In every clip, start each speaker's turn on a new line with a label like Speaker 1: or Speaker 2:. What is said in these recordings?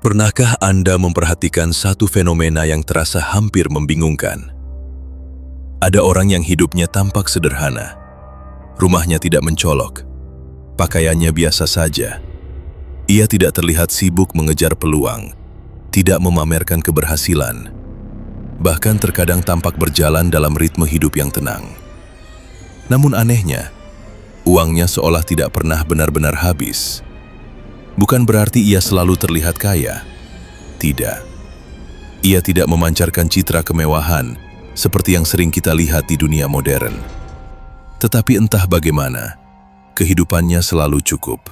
Speaker 1: Pernahkah Anda memperhatikan satu fenomena yang terasa hampir membingungkan? Ada orang yang hidupnya tampak sederhana. Rumahnya tidak mencolok. Pakaiannya biasa saja. Ia tidak terlihat sibuk mengejar peluang, tidak memamerkan keberhasilan. Bahkan terkadang tampak berjalan dalam ritme hidup yang tenang. Namun anehnya, uangnya seolah tidak pernah benar-benar habis. Bukan berarti ia selalu terlihat kaya. Tidak. Ia tidak memancarkan citra kemewahan seperti yang sering kita lihat di dunia modern. Tetapi entah bagaimana, kehidupannya selalu cukup.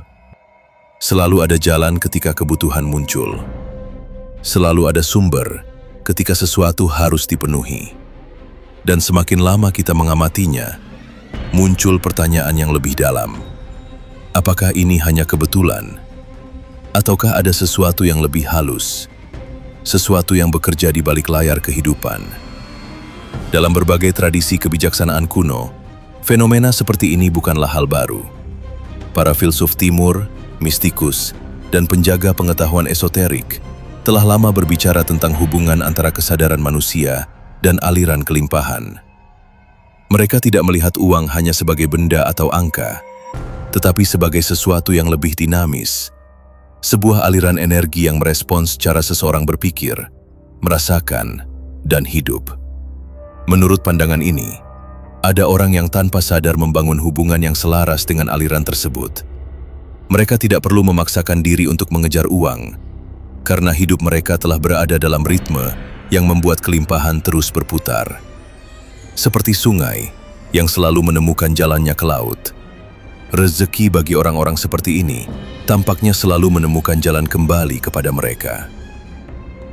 Speaker 1: Selalu ada jalan ketika kebutuhan muncul. Selalu ada sumber ketika sesuatu harus dipenuhi. Dan semakin lama kita mengamatinya, muncul pertanyaan yang lebih dalam. Apakah ini hanya kebetulan? Ataukah ada sesuatu yang lebih halus? Sesuatu yang bekerja di balik layar kehidupan? Dalam berbagai tradisi kebijaksanaan kuno, fenomena seperti ini bukanlah hal baru. Para filsuf timur, mistikus, dan penjaga pengetahuan esoterik telah lama berbicara tentang hubungan antara kesadaran manusia dan aliran kelimpahan. Mereka tidak melihat uang hanya sebagai benda atau angka, tetapi sebagai sesuatu yang lebih dinamis, sebuah aliran energi yang merespons cara seseorang berpikir, merasakan, dan hidup. Menurut pandangan ini, ada orang yang tanpa sadar membangun hubungan yang selaras dengan aliran tersebut. Mereka tidak perlu memaksakan diri untuk mengejar uang, karena hidup mereka telah berada dalam ritme yang membuat kelimpahan terus berputar. Seperti sungai yang selalu menemukan jalannya ke laut. Rezeki bagi orang-orang seperti ini tampaknya selalu menemukan jalan kembali kepada mereka.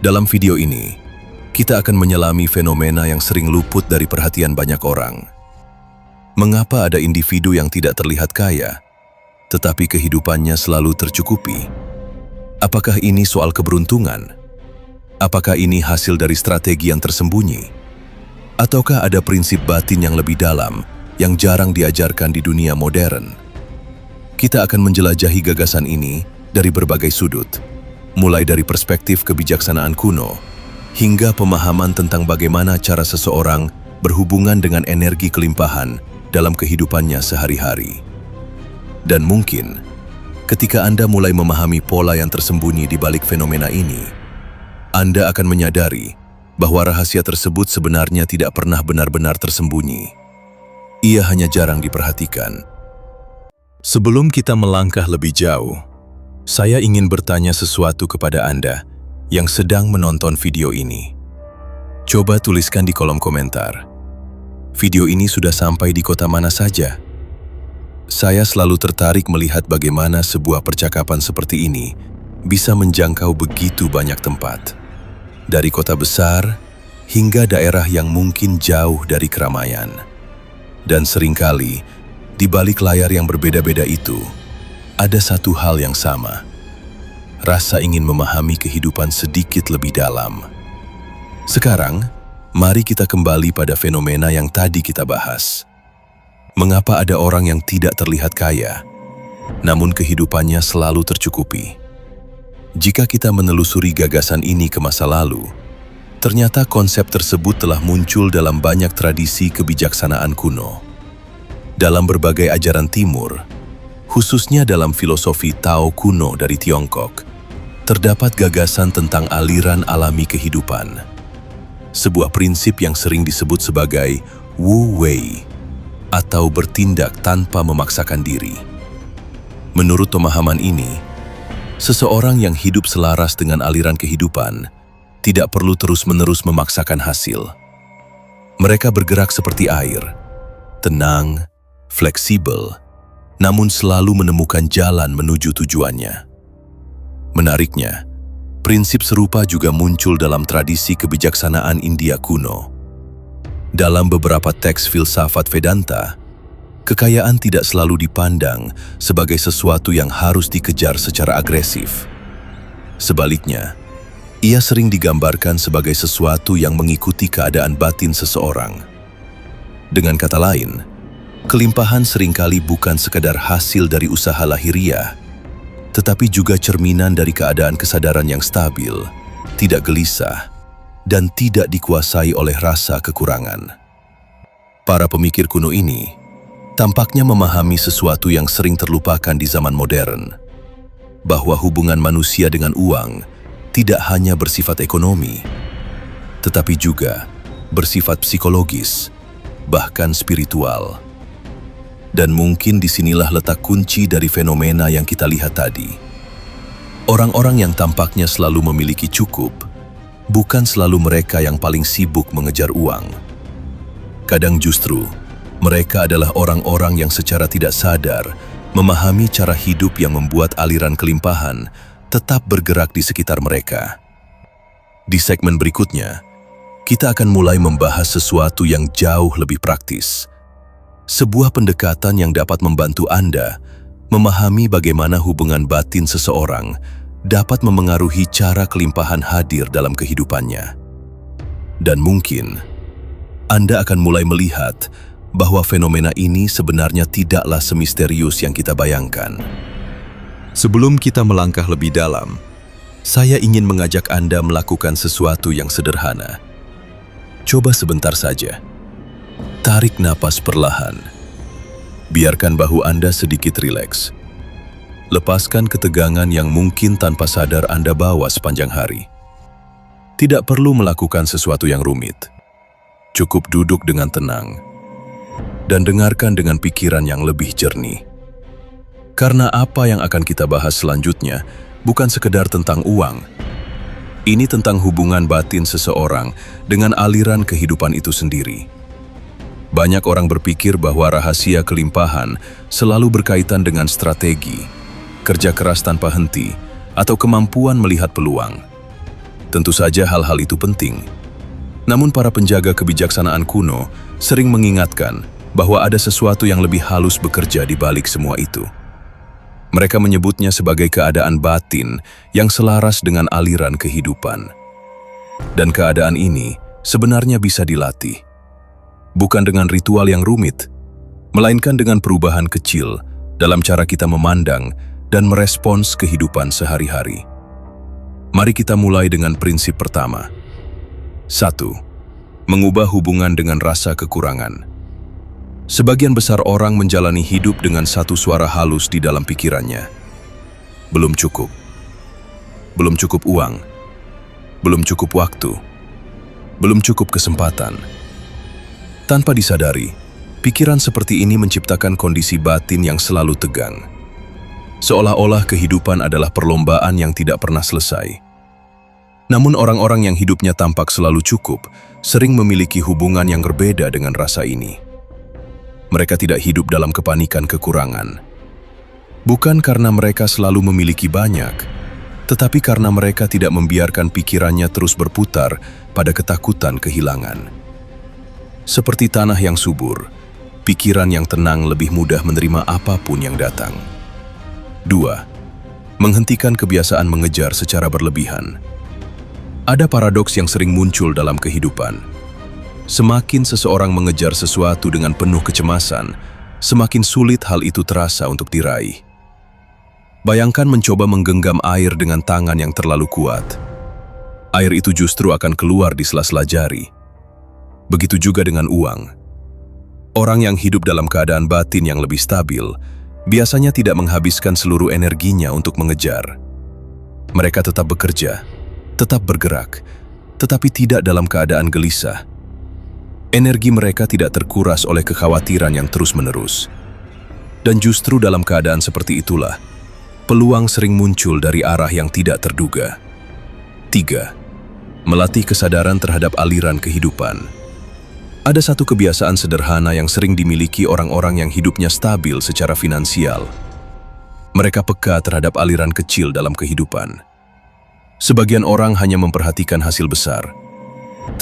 Speaker 1: Dalam video ini, kita akan menyelami fenomena yang sering luput dari perhatian banyak orang. Mengapa ada individu yang tidak terlihat kaya, tetapi kehidupannya selalu tercukupi? Apakah ini soal keberuntungan? Apakah ini hasil dari strategi yang tersembunyi? Ataukah ada prinsip batin yang lebih dalam yang jarang diajarkan di dunia modern? Kita akan menjelajahi gagasan ini dari berbagai sudut, mulai dari perspektif kebijaksanaan kuno, hingga pemahaman tentang bagaimana cara seseorang berhubungan dengan energi kelimpahan dalam kehidupannya sehari-hari. Dan mungkin, ketika Anda mulai memahami pola yang tersembunyi di balik fenomena ini, Anda akan menyadari bahwa rahasia tersebut sebenarnya tidak pernah benar-benar tersembunyi. Ia hanya jarang diperhatikan. Sebelum kita melangkah lebih jauh, saya ingin bertanya sesuatu kepada Anda yang sedang menonton video ini. Coba tuliskan di kolom komentar. Video ini sudah sampai di kota mana saja? Saya selalu tertarik melihat bagaimana sebuah percakapan seperti ini bisa menjangkau begitu banyak tempat. Dari kota besar hingga daerah yang mungkin jauh dari keramaian. Dan seringkali, di balik layar yang berbeda-beda itu, ada satu hal yang sama. Rasa ingin memahami kehidupan sedikit lebih dalam. Sekarang, mari kita kembali pada fenomena yang tadi kita bahas. Mengapa ada orang yang tidak terlihat kaya, namun kehidupannya selalu tercukupi? Jika kita menelusuri gagasan ini ke masa lalu, ternyata konsep tersebut telah muncul dalam banyak tradisi kebijaksanaan kuno. Dalam berbagai ajaran timur, khususnya dalam filosofi Tao kuno dari Tiongkok, terdapat gagasan tentang aliran alami kehidupan. Sebuah prinsip yang sering disebut sebagai Wu Wei, atau bertindak tanpa memaksakan diri. Menurut pemahaman ini, seseorang yang hidup selaras dengan aliran kehidupan tidak perlu terus-menerus memaksakan hasil. Mereka bergerak seperti air, tenang, fleksibel, namun selalu menemukan jalan menuju tujuannya. Menariknya, prinsip serupa juga muncul dalam tradisi kebijaksanaan India kuno. Dalam beberapa teks filsafat Vedanta, kekayaan tidak selalu dipandang sebagai sesuatu yang harus dikejar secara agresif. Sebaliknya, ia sering digambarkan sebagai sesuatu yang mengikuti keadaan batin seseorang. Dengan kata lain, kelimpahan seringkali bukan sekadar hasil dari usaha lahiriah, tetapi juga cerminan dari keadaan kesadaran yang stabil, tidak gelisah, dan tidak dikuasai oleh rasa kekurangan. Para pemikir kuno ini tampaknya memahami sesuatu yang sering terlupakan di zaman modern, bahwa hubungan manusia dengan uang tidak hanya bersifat ekonomi, tetapi juga bersifat psikologis, bahkan spiritual. Dan mungkin disinilah letak kunci dari fenomena yang kita lihat tadi. Orang-orang yang tampaknya selalu memiliki cukup, bukan selalu mereka yang paling sibuk mengejar uang. Kadang justru, mereka adalah orang-orang yang secara tidak sadar memahami cara hidup yang membuat aliran kelimpahan tetap bergerak di sekitar mereka. Di segmen berikutnya, kita akan mulai membahas sesuatu yang jauh lebih praktis. Sebuah pendekatan yang dapat membantu Anda memahami bagaimana hubungan batin seseorang dapat memengaruhi cara kelimpahan hadir dalam kehidupannya. Dan mungkin Anda akan mulai melihat bahwa fenomena ini sebenarnya tidaklah semisterius yang kita bayangkan. Sebelum kita melangkah lebih dalam, saya ingin mengajak Anda melakukan sesuatu yang sederhana. Coba sebentar saja. Tarik napas perlahan. Biarkan bahu Anda sedikit rileks. Lepaskan ketegangan yang mungkin tanpa sadar Anda bawa sepanjang hari. Tidak perlu melakukan sesuatu yang rumit. Cukup duduk dengan tenang dan dengarkan dengan pikiran yang lebih jernih. Karena apa yang akan kita bahas selanjutnya bukan sekedar tentang uang. Ini tentang hubungan batin seseorang dengan aliran kehidupan itu sendiri. Banyak orang berpikir bahwa rahasia kelimpahan selalu berkaitan dengan strategi, kerja keras tanpa henti, atau kemampuan melihat peluang. Tentu saja hal-hal itu penting. Namun para penjaga kebijaksanaan kuno sering mengingatkan bahwa ada sesuatu yang lebih halus bekerja di balik semua itu. Mereka menyebutnya sebagai keadaan batin yang selaras dengan aliran kehidupan. Dan keadaan ini sebenarnya bisa dilatih. Bukan dengan ritual yang rumit, melainkan dengan perubahan kecil dalam cara kita memandang dan merespons kehidupan sehari-hari. Mari kita mulai dengan prinsip pertama. 1. Mengubah hubungan dengan rasa kekurangan. Sebagian besar orang menjalani hidup dengan satu suara halus di dalam pikirannya. Belum cukup. Belum cukup uang. Belum cukup waktu. Belum cukup kesempatan. Tanpa disadari, pikiran seperti ini menciptakan kondisi batin yang selalu tegang. Seolah-olah kehidupan adalah perlombaan yang tidak pernah selesai. Namun orang-orang yang hidupnya tampak selalu cukup, sering memiliki hubungan yang berbeda dengan rasa ini. Mereka tidak hidup dalam kepanikan kekurangan. Bukan karena mereka selalu memiliki banyak, tetapi karena mereka tidak membiarkan pikirannya terus berputar pada ketakutan kehilangan. Seperti tanah yang subur, pikiran yang tenang lebih mudah menerima apapun yang datang. 2. Menghentikan kebiasaan mengejar secara berlebihan. Ada paradoks yang sering muncul dalam kehidupan. Semakin seseorang mengejar sesuatu dengan penuh kecemasan, semakin sulit hal itu terasa untuk diraih. Bayangkan mencoba menggenggam air dengan tangan yang terlalu kuat. Air itu justru akan keluar di sela-sela jari. Begitu juga dengan uang. Orang yang hidup dalam keadaan batin yang lebih stabil biasanya tidak menghabiskan seluruh energinya untuk mengejar. Mereka tetap bekerja, tetap bergerak, tetapi tidak dalam keadaan gelisah. Energi mereka tidak terkuras oleh kekhawatiran yang terus-menerus. Dan justru dalam keadaan seperti itulah, peluang sering muncul dari arah yang tidak terduga. 3. Melatih kesadaran terhadap aliran kehidupan. Ada satu kebiasaan sederhana yang sering dimiliki orang-orang yang hidupnya stabil secara finansial. Mereka peka terhadap aliran kecil dalam kehidupan. Sebagian orang hanya memperhatikan hasil besar,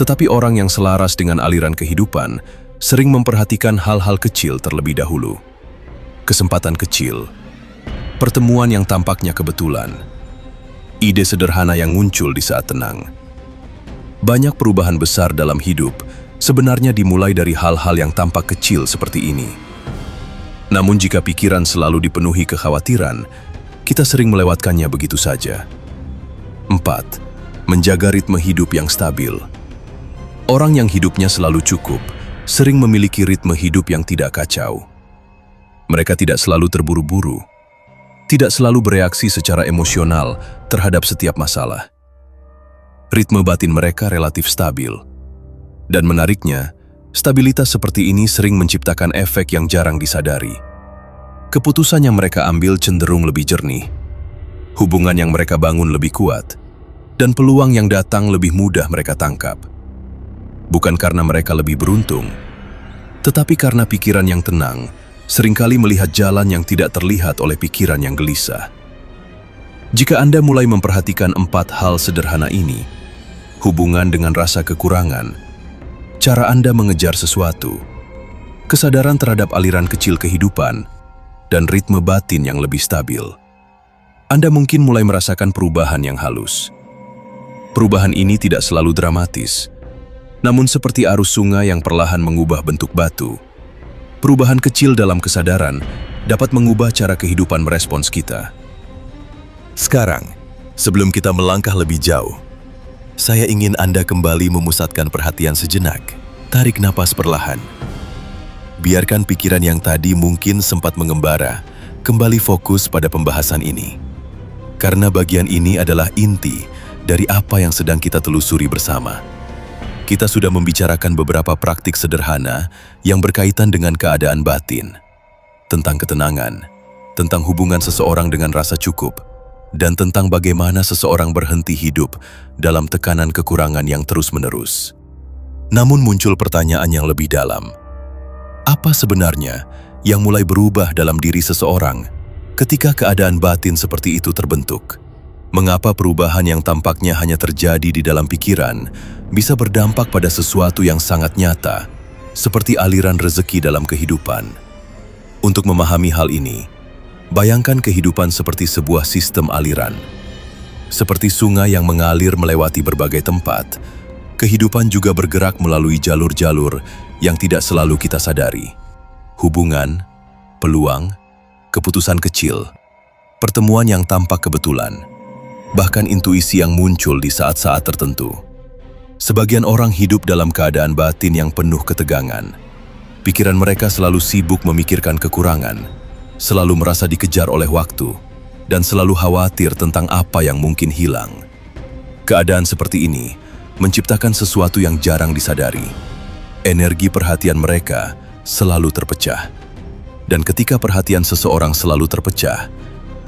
Speaker 1: tetapi orang yang selaras dengan aliran kehidupan sering memperhatikan hal-hal kecil terlebih dahulu. Kesempatan kecil, pertemuan yang tampaknya kebetulan, ide sederhana yang muncul di saat tenang. Banyak perubahan besar dalam hidup sebenarnya dimulai dari hal-hal yang tampak kecil seperti ini. Namun jika pikiran selalu dipenuhi kekhawatiran, kita sering melewatkannya begitu saja. 4. Menjaga ritme hidup yang stabil. Orang yang hidupnya selalu cukup, sering memiliki ritme hidup yang tidak kacau. Mereka tidak selalu terburu-buru, tidak selalu bereaksi secara emosional terhadap setiap masalah. Ritme batin mereka relatif stabil. Dan menariknya, stabilitas seperti ini sering menciptakan efek yang jarang disadari. Keputusan yang mereka ambil cenderung lebih jernih, hubungan yang mereka bangun lebih kuat, dan peluang yang datang lebih mudah mereka tangkap. Bukan karena mereka lebih beruntung, tetapi karena pikiran yang tenang seringkali melihat jalan yang tidak terlihat oleh pikiran yang gelisah. Jika Anda mulai memperhatikan 4 hal sederhana ini, hubungan dengan rasa kekurangan, cara Anda mengejar sesuatu, kesadaran terhadap aliran kecil kehidupan, dan ritme batin yang lebih stabil, Anda mungkin mulai merasakan perubahan yang halus. Perubahan ini tidak selalu dramatis, namun seperti arus sungai yang perlahan mengubah bentuk batu. Perubahan kecil dalam kesadaran dapat mengubah cara kehidupan merespons kita. Sekarang, sebelum kita melangkah lebih jauh, saya ingin Anda kembali memusatkan perhatian sejenak. Tarik napas perlahan. Biarkan pikiran yang tadi mungkin sempat mengembara, kembali fokus pada pembahasan ini. Karena bagian ini adalah inti dari apa yang sedang kita telusuri bersama. Kita sudah membicarakan beberapa praktik sederhana yang berkaitan dengan keadaan batin, tentang ketenangan, tentang hubungan seseorang dengan rasa cukup, dan tentang bagaimana seseorang berhenti hidup dalam tekanan kekurangan yang terus-menerus. Namun muncul pertanyaan yang lebih dalam. Apa sebenarnya yang mulai berubah dalam diri seseorang ketika keadaan batin seperti itu terbentuk? Mengapa perubahan yang tampaknya hanya terjadi di dalam pikiran bisa berdampak pada sesuatu yang sangat nyata, seperti aliran rezeki dalam kehidupan? Untuk memahami hal ini, bayangkan kehidupan seperti sebuah sistem aliran. Seperti sungai yang mengalir melewati berbagai tempat, kehidupan juga bergerak melalui jalur-jalur yang tidak selalu kita sadari. Hubungan, peluang, keputusan kecil, pertemuan yang tampak kebetulan, bahkan intuisi yang muncul di saat-saat tertentu. Sebagian orang hidup dalam keadaan batin yang penuh ketegangan. Pikiran mereka selalu sibuk memikirkan kekurangan, selalu merasa dikejar oleh waktu, dan selalu khawatir tentang apa yang mungkin hilang. Keadaan seperti ini menciptakan sesuatu yang jarang disadari. Energi perhatian mereka selalu terpecah. Dan ketika perhatian seseorang selalu terpecah,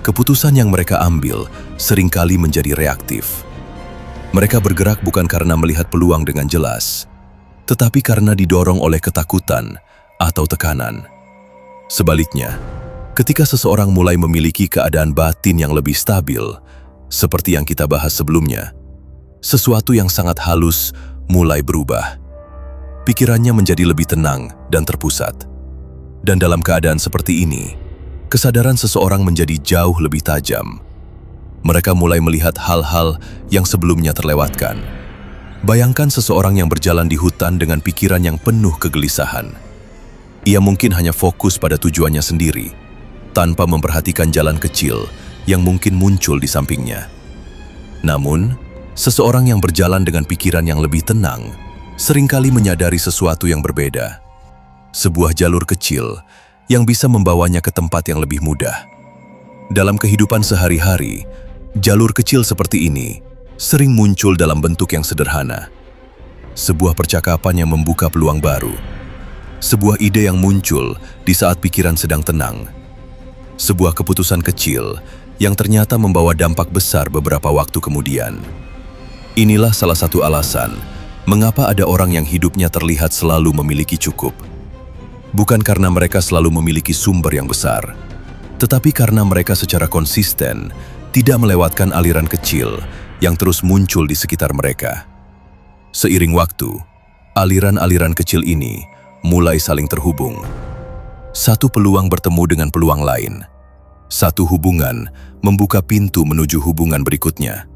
Speaker 1: keputusan yang mereka ambil seringkali menjadi reaktif. Mereka bergerak bukan karena melihat peluang dengan jelas, tetapi karena didorong oleh ketakutan atau tekanan. Sebaliknya, ketika seseorang mulai memiliki keadaan batin yang lebih stabil, seperti yang kita bahas sebelumnya, sesuatu yang sangat halus mulai berubah. Pikirannya menjadi lebih tenang dan terpusat. Dan dalam keadaan seperti ini, kesadaran seseorang menjadi jauh lebih tajam. Mereka mulai melihat hal-hal yang sebelumnya terlewatkan. Bayangkan seseorang yang berjalan di hutan dengan pikiran yang penuh kegelisahan. Ia mungkin hanya fokus pada tujuannya sendiri, tanpa memperhatikan jalan kecil yang mungkin muncul di sampingnya. Namun, seseorang yang berjalan dengan pikiran yang lebih tenang seringkali menyadari sesuatu yang berbeda. Sebuah jalur kecil yang bisa membawanya ke tempat yang lebih mudah. Dalam kehidupan sehari-hari, jalur kecil seperti ini sering muncul dalam bentuk yang sederhana. Sebuah percakapan yang membuka peluang baru. Sebuah ide yang muncul di saat pikiran sedang tenang. Sebuah keputusan kecil yang ternyata membawa dampak besar beberapa waktu kemudian. Inilah salah satu alasan mengapa ada orang yang hidupnya terlihat selalu memiliki cukup. Bukan karena mereka selalu memiliki sumber yang besar, tetapi karena mereka secara konsisten tidak melewatkan aliran kecil yang terus muncul di sekitar mereka. Seiring waktu, aliran-aliran kecil ini mulai saling terhubung. Satu peluang bertemu dengan peluang lain. Satu hubungan membuka pintu menuju hubungan berikutnya.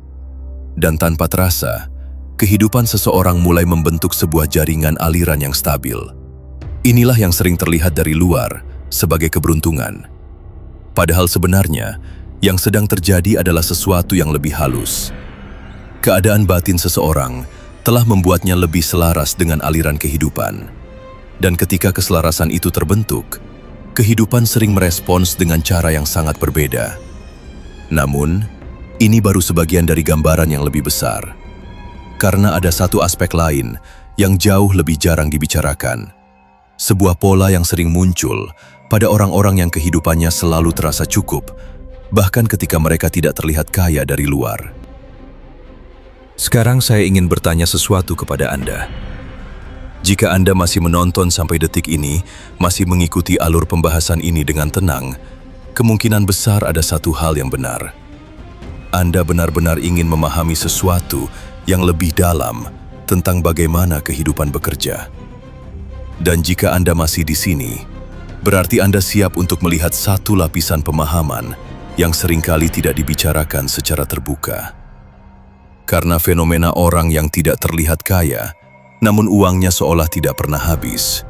Speaker 1: Dan tanpa terasa, kehidupan seseorang mulai membentuk sebuah jaringan aliran yang stabil. Inilah yang sering terlihat dari luar sebagai keberuntungan. Padahal sebenarnya, Yang sedang terjadi adalah sesuatu yang lebih halus. Keadaan batin seseorang telah membuatnya lebih selaras dengan aliran kehidupan. Dan ketika keselarasan itu terbentuk, kehidupan sering merespons dengan cara yang sangat berbeda. Namun, ini baru sebagian dari gambaran yang lebih besar. Karena ada satu aspek lain yang jauh lebih jarang dibicarakan. Sebuah pola yang sering muncul pada orang-orang yang kehidupannya selalu terasa cukup, bahkan ketika mereka tidak terlihat kaya dari luar. Sekarang saya ingin bertanya sesuatu kepada Anda. Jika Anda masih menonton sampai detik ini, masih mengikuti alur pembahasan ini dengan tenang, kemungkinan besar ada satu hal yang benar. Anda benar-benar ingin memahami sesuatu yang lebih dalam tentang bagaimana kehidupan bekerja. Dan jika Anda masih di sini, berarti Anda siap untuk melihat satu lapisan pemahaman yang seringkali tidak dibicarakan secara terbuka. Karena fenomena orang yang tidak terlihat kaya, namun uangnya seolah tidak pernah habis,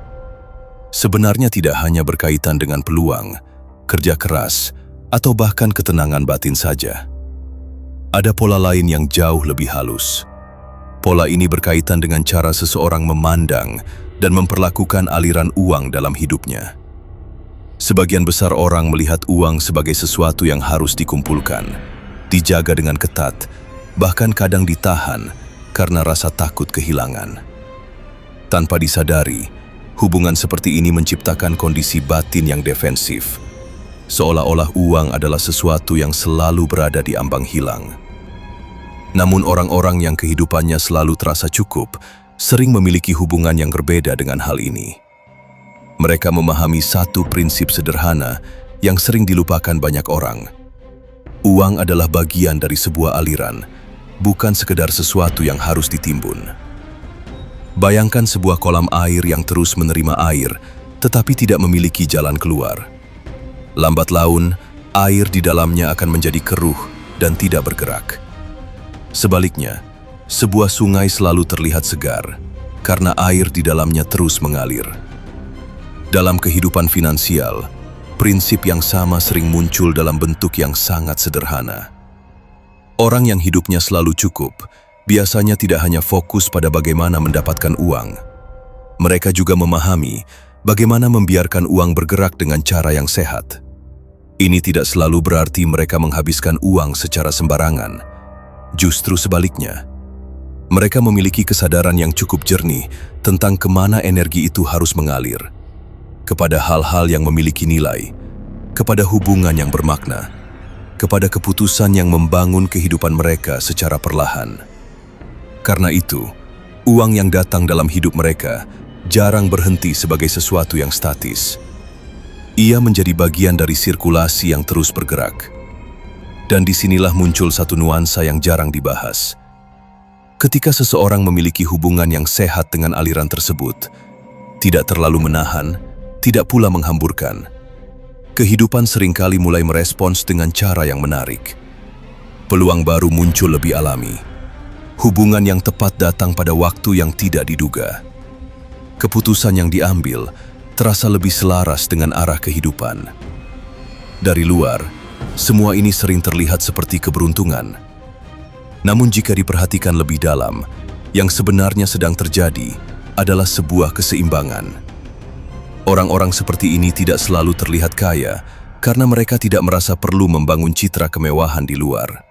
Speaker 1: sebenarnya tidak hanya berkaitan dengan peluang, kerja keras, atau bahkan ketenangan batin saja. Ada pola lain yang jauh lebih halus. Pola ini berkaitan dengan cara seseorang memandang dan memperlakukan aliran uang dalam hidupnya. Sebagian besar orang melihat uang sebagai sesuatu yang harus dikumpulkan, dijaga dengan ketat, bahkan kadang ditahan karena rasa takut kehilangan. Tanpa disadari, hubungan seperti ini menciptakan kondisi batin yang defensif, seolah-olah uang adalah sesuatu yang selalu berada di ambang hilang. Namun orang-orang yang kehidupannya selalu terasa cukup, sering memiliki hubungan yang berbeda dengan hal ini. Mereka memahami satu prinsip sederhana yang sering dilupakan banyak orang. Uang adalah bagian dari sebuah aliran, bukan sekedar sesuatu yang harus ditimbun. Bayangkan sebuah kolam air yang terus menerima air, tetapi tidak memiliki jalan keluar. Lambat laun, air di dalamnya akan menjadi keruh dan tidak bergerak. Sebaliknya, sebuah sungai selalu terlihat segar, karena air di dalamnya terus mengalir. Dalam kehidupan finansial, prinsip yang sama sering muncul dalam bentuk yang sangat sederhana. Orang yang hidupnya selalu cukup, biasanya tidak hanya fokus pada bagaimana mendapatkan uang. Mereka juga memahami bagaimana membiarkan uang bergerak dengan cara yang sehat. Ini tidak selalu berarti mereka menghabiskan uang secara sembarangan. Justru sebaliknya, mereka memiliki kesadaran yang cukup jernih tentang kemana energi itu harus mengalir. Kepada hal-hal yang memiliki nilai, kepada hubungan yang bermakna, kepada keputusan yang membangun kehidupan mereka secara perlahan. Karena itu, uang yang datang dalam hidup mereka jarang berhenti sebagai sesuatu yang statis. Ia menjadi bagian dari sirkulasi yang terus bergerak. Dan disinilah muncul satu nuansa yang jarang dibahas. Ketika seseorang memiliki hubungan yang sehat dengan aliran tersebut, tidak terlalu menahan, tidak pula menghamburkan, kehidupan seringkali mulai merespons dengan cara yang menarik. Peluang baru muncul lebih alami. Hubungan yang tepat datang pada waktu yang tidak diduga. Keputusan yang diambil terasa lebih selaras dengan arah kehidupan. Dari luar, semua ini sering terlihat seperti keberuntungan. Namun jika diperhatikan lebih dalam, yang sebenarnya sedang terjadi adalah sebuah keseimbangan. Orang-orang seperti ini tidak selalu terlihat kaya karena mereka tidak merasa perlu membangun citra kemewahan di luar.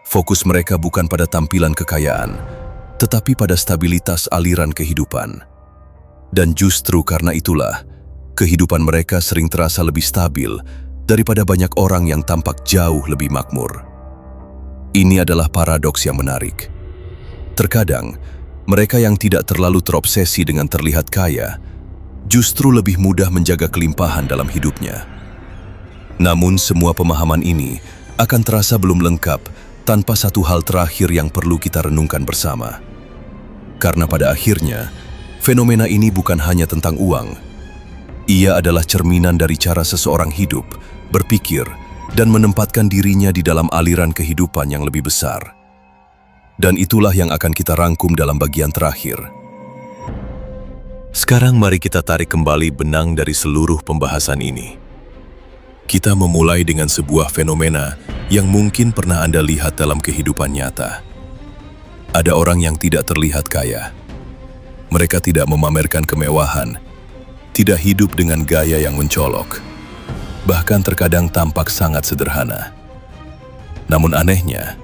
Speaker 1: Fokus mereka bukan pada tampilan kekayaan, tetapi pada stabilitas aliran kehidupan. Dan justru karena itulah, kehidupan mereka sering terasa lebih stabil daripada banyak orang yang tampak jauh lebih makmur. Ini adalah paradoks yang menarik. Terkadang, mereka yang tidak terlalu terobsesi dengan terlihat kaya, justru lebih mudah menjaga kelimpahan dalam hidupnya. Namun semua pemahaman ini akan terasa belum lengkap tanpa satu hal terakhir yang perlu kita renungkan bersama. Karena pada akhirnya, fenomena ini bukan hanya tentang uang. Ia adalah cerminan dari cara seseorang hidup, berpikir, dan menempatkan dirinya di dalam aliran kehidupan yang lebih besar. Dan itulah yang akan kita rangkum dalam bagian terakhir. Sekarang mari kita tarik kembali benang dari seluruh pembahasan ini. Kita memulai dengan sebuah fenomena yang mungkin pernah Anda lihat dalam kehidupan nyata. Ada orang yang tidak terlihat kaya. Mereka tidak memamerkan kemewahan, tidak hidup dengan gaya yang mencolok, bahkan terkadang tampak sangat sederhana. Namun anehnya,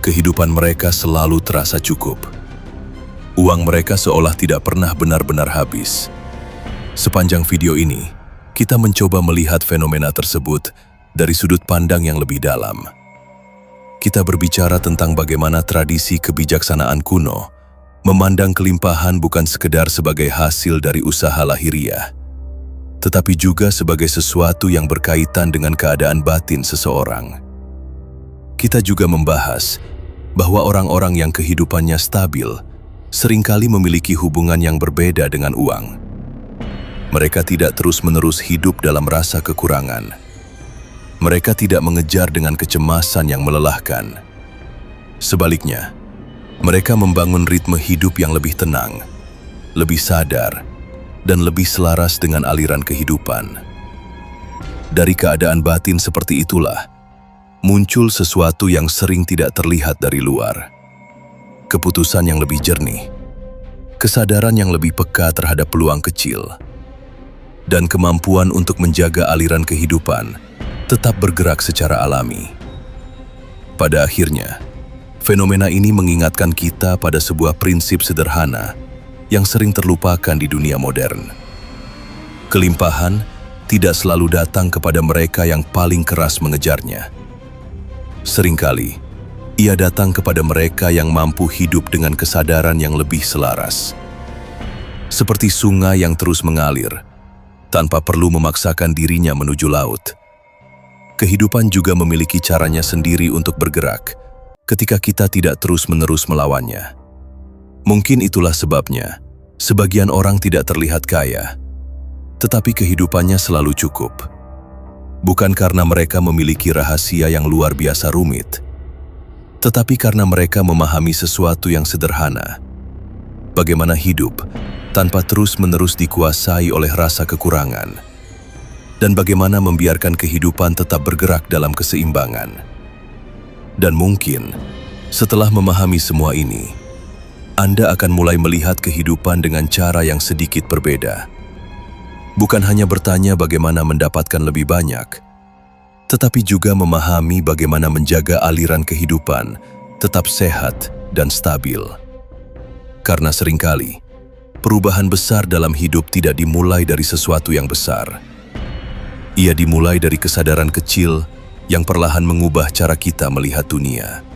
Speaker 1: kehidupan mereka selalu terasa cukup. Uang mereka seolah tidak pernah benar-benar habis. Sepanjang video ini, kita mencoba melihat fenomena tersebut dari sudut pandang yang lebih dalam. Kita berbicara tentang bagaimana tradisi kebijaksanaan kuno memandang kelimpahan bukan sekedar sebagai hasil dari usaha lahiriah, tetapi juga sebagai sesuatu yang berkaitan dengan keadaan batin seseorang. Kita juga membahas bahwa orang-orang yang kehidupannya stabil seringkali memiliki hubungan yang berbeda dengan uang. Mereka tidak terus-menerus hidup dalam rasa kekurangan. Mereka tidak mengejar dengan kecemasan yang melelahkan. Sebaliknya, mereka membangun ritme hidup yang lebih tenang, lebih sadar, dan lebih selaras dengan aliran kehidupan. Dari keadaan batin seperti itulah, muncul sesuatu yang sering tidak terlihat dari luar. Keputusan yang lebih jernih, kesadaran yang lebih peka terhadap peluang kecil, dan kemampuan untuk menjaga aliran kehidupan tetap bergerak secara alami. Pada akhirnya, fenomena ini mengingatkan kita pada sebuah prinsip sederhana yang sering terlupakan di dunia modern. Kelimpahan tidak selalu datang kepada mereka yang paling keras mengejarnya. Seringkali, ia datang kepada mereka yang mampu hidup dengan kesadaran yang lebih selaras. Seperti sungai yang terus mengalir, tanpa perlu memaksakan dirinya menuju laut. Kehidupan juga memiliki caranya sendiri untuk bergerak ketika kita tidak terus-menerus melawannya. Mungkin itulah sebabnya, sebagian orang tidak terlihat kaya, tetapi kehidupannya selalu cukup. Bukan karena mereka memiliki rahasia yang luar biasa rumit, tetapi karena mereka memahami sesuatu yang sederhana. Bagaimana hidup tanpa terus-menerus dikuasai oleh rasa kekurangan, dan bagaimana membiarkan kehidupan tetap bergerak dalam keseimbangan. Dan mungkin, setelah memahami semua ini, Anda akan mulai melihat kehidupan dengan cara yang sedikit berbeda. Bukan hanya bertanya bagaimana mendapatkan lebih banyak, tetapi juga memahami bagaimana menjaga aliran kehidupan tetap sehat dan stabil. Karena seringkali, perubahan besar dalam hidup tidak dimulai dari sesuatu yang besar. Ia dimulai dari kesadaran kecil yang perlahan mengubah cara kita melihat dunia.